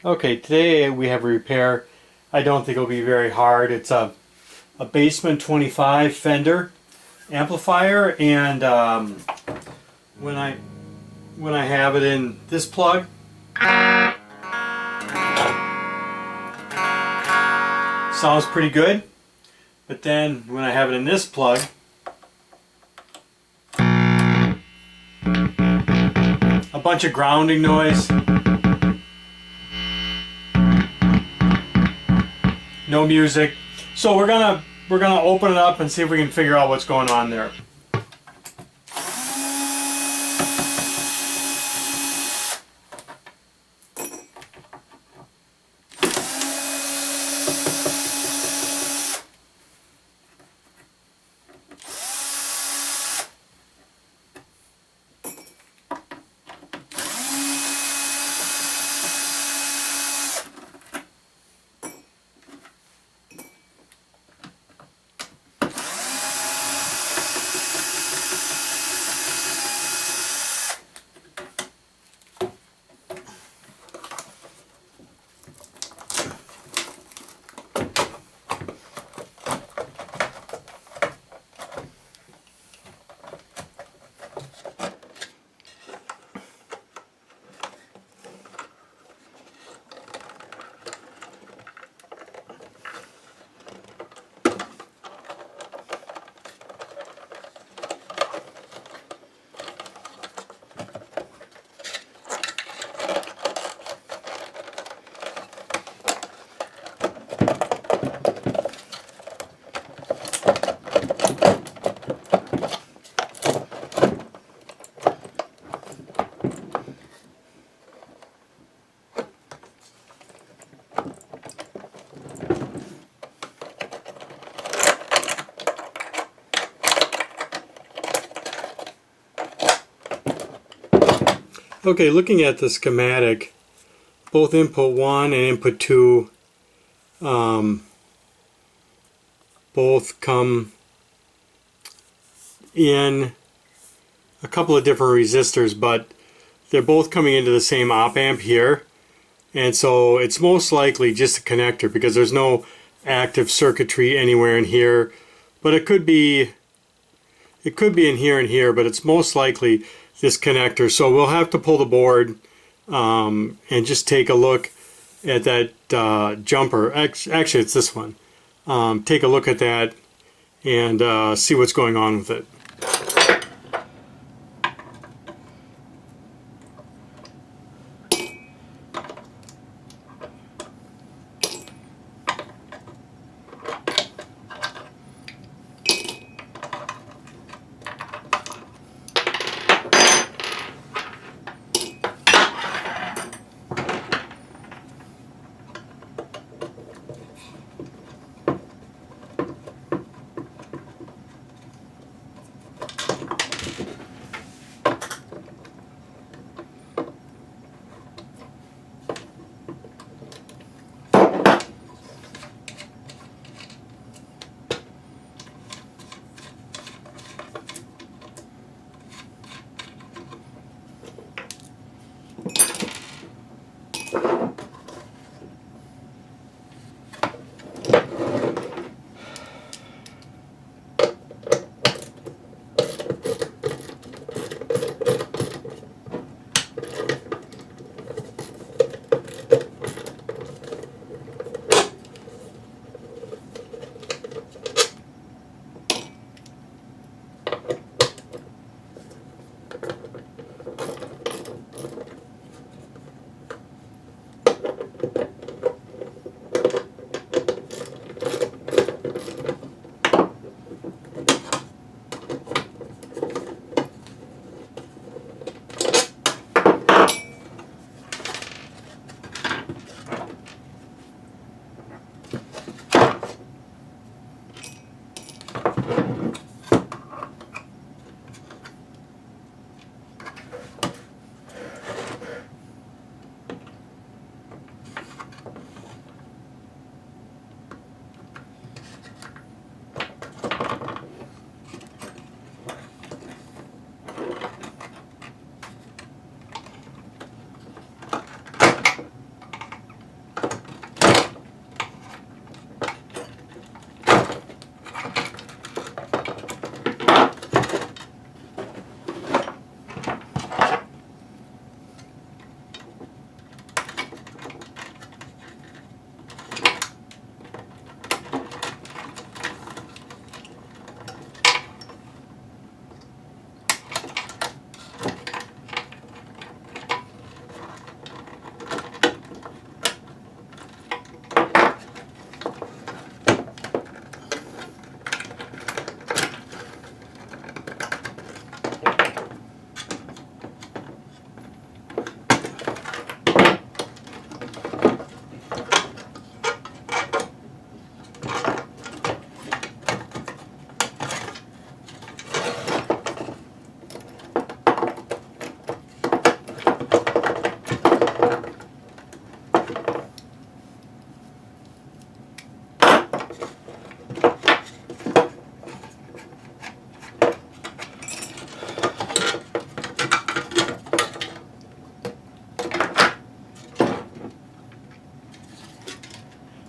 Okay, today we have a repair. I don't think it'll be very hard. It's a Bassman 25 Fender amplifier, and when I have it in this plug, sounds pretty good. But then when I have it in this plug, a bunch of grounding noise. No music. So we're gonna open it up and see if we can figure out what's going on there. Okay, looking at the schematic, both input 1 and input 2 both come in a couple of different resistors, but they're both coming into the same op amp here, and so it's most likely just a connector because there's no active circuitry anywhere in here, but it could be in here and here, but it's most likely this connector. So we'll have to pull the board and just take a look at that jumper. Actually, it's this one. Take a look at that and see what's going on with it.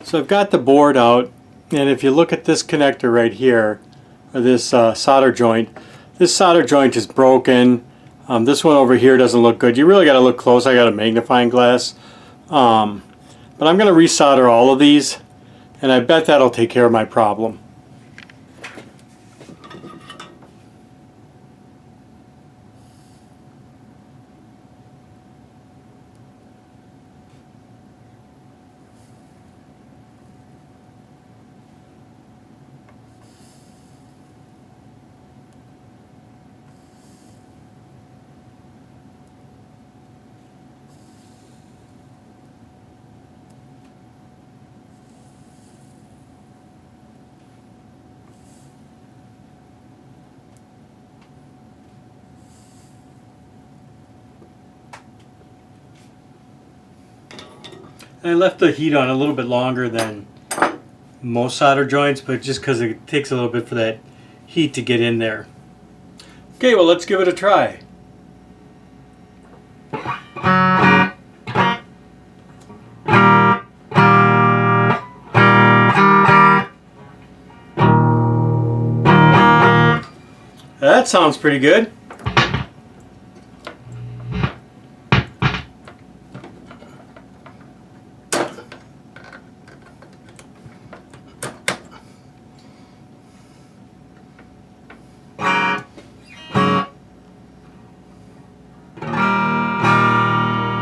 So I've got the board out, and if you look at this connector right here, or this solder joint, this solder joint is broken. This one over here doesn't look good. You really got to look close. I got a magnifying glass. But I'm going to resolder all of these, and I bet that'll take care of my problem. I left the heat on a little bit longer than most solder joints, but just because it takes a little bit for that heat to get in there. Okay, well, let's give it a try. That sounds pretty good.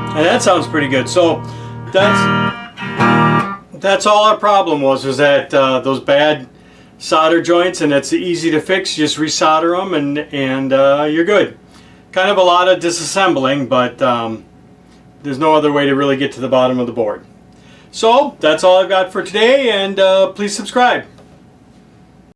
And that sounds pretty good. So that's all our problem was that those bad solder joints, and it's easy to fix. Just resolder them and you're good. Kind of a lot of disassembling, but there's no other way to really get to the bottom of the board. So that's all I've got for today, and please subscribe.